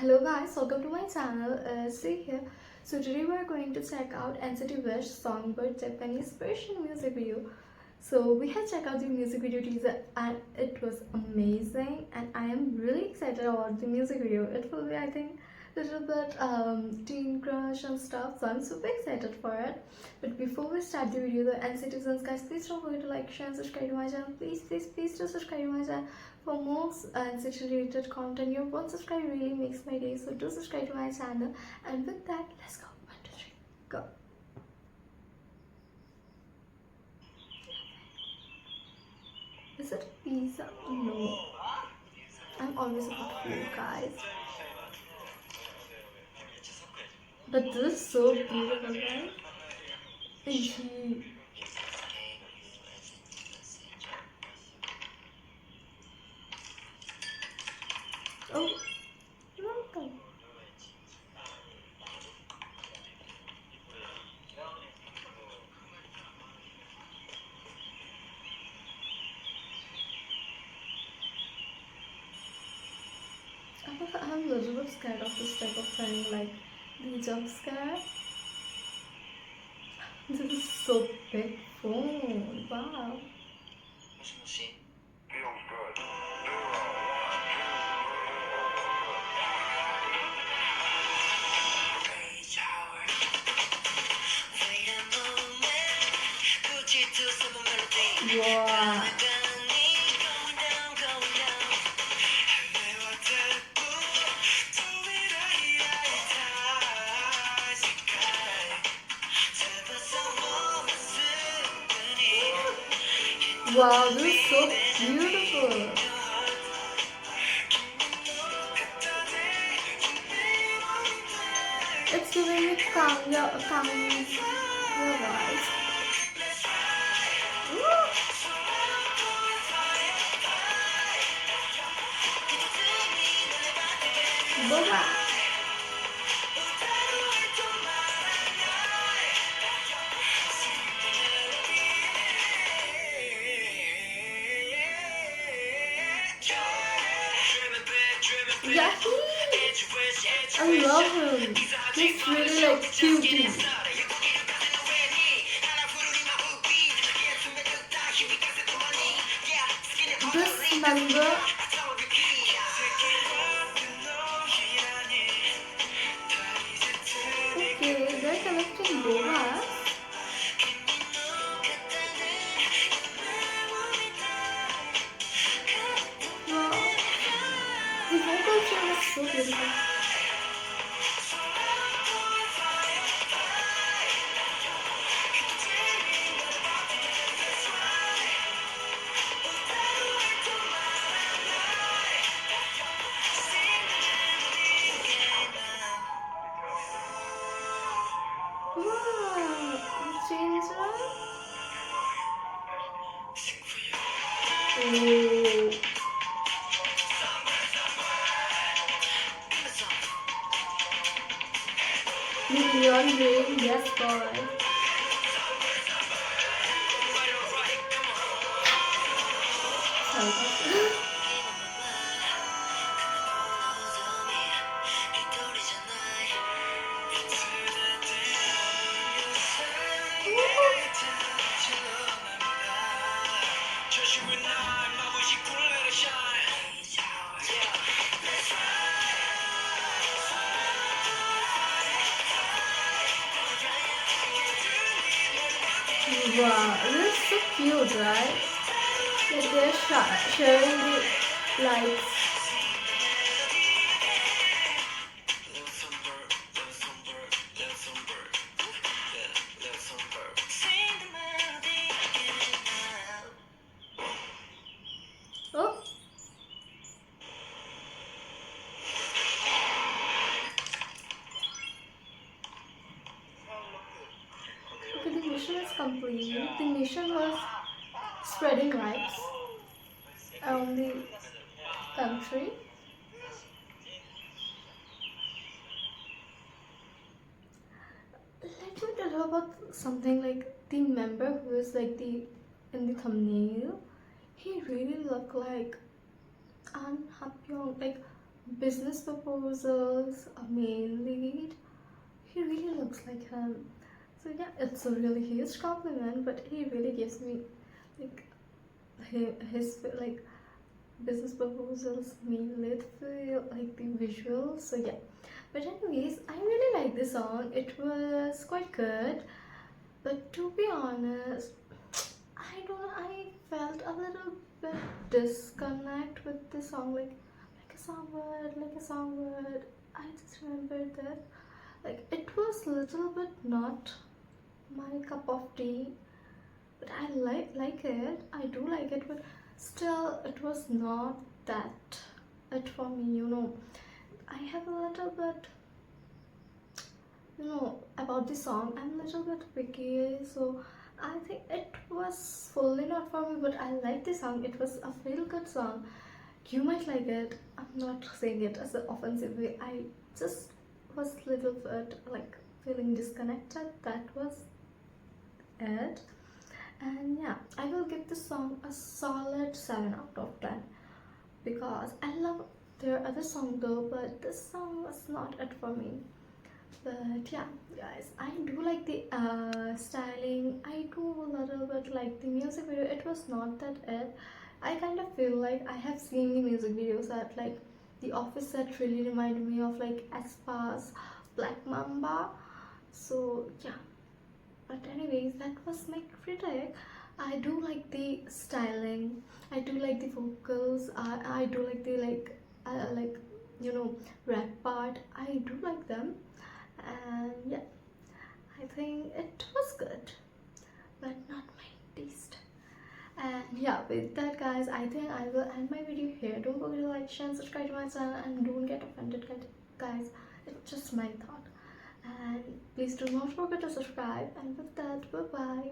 Hello guys, welcome to my channel. See here. So today we are going to check out NCT Wish Songbird Japanese version music video. So we have checked out the music video teaser and it was amazing, and I am really excited about the music video. It will be, I think, little bit teen crush and stuff, so I'm super excited for it. But before we start the video, the NCTzens guys, please don't forget to like, share and subscribe to my channel. Please do subscribe to my channel for more NCT related content. Your one subscribe really makes my day, so do subscribe to my channel. And with that, let's go. 1, 2, 3, go. Is it pizza? No. I'm always about food, guys. But this is so beautiful, right? Oh, welcome. I'm a little bit scared of this type of thing, like the jump scare. This is so big phone. Wow. Wow. Wow, this is so beautiful. It's giving me Kangya vibes. Boba. Yahoo! I love him. He's really like cutie. This member. Okay, they're collecting boas. Wow. The vocal chain is so beautiful. Wow, change her. Oh. Million rain, yes boy. Wow, this is so cute, right? Like they're sharing the lights. Oh. Okay, the mission is complete. The mission was spreading lights around the country. Let me tell you about something, like the member who is like the in the thumbnail. He really looked like An Hapyeong, like business proposals, a male lead. He really looks like him. So yeah, it's a really huge compliment, but he really gives me like his like business proposals, male lead feel like the visuals. So yeah, but anyways, I really like this song. It was quite good, but to be honest, I felt a little bit disconnect with the song, like a songbird. I just remembered that, like, it was a little bit not my cup of tea, but I like it. I do like it, but still, it was not that it for me. I have a little bit, about the song. I'm a little bit picky, so I think it was fully not for me. But I like the song. It was a feel good song. You might like it. I'm not saying it as an offensive way. I just was a little bit like feeling disconnected. That was it. And yeah, I will give this song a solid 7 out of 10 because I love their other song though, but this song was not it for me. But yeah, guys, I do like the styling. I do a little bit like the music video. It was not that it. I kind of feel like I have seen the music videos that like the office set really reminded me of like Aespa's Black Mamba. So yeah, but anyways, that was my critic. I do like the styling. I do like the vocals. I do like the like rap part. I do like them, and yeah, I think it was good, but not my taste. And yeah, with that, guys, I think I will end my video here. Don't forget to like, share, and subscribe to my channel, and don't get offended, guys. It's just my thought. And please do not forget to subscribe. And with that, bye bye.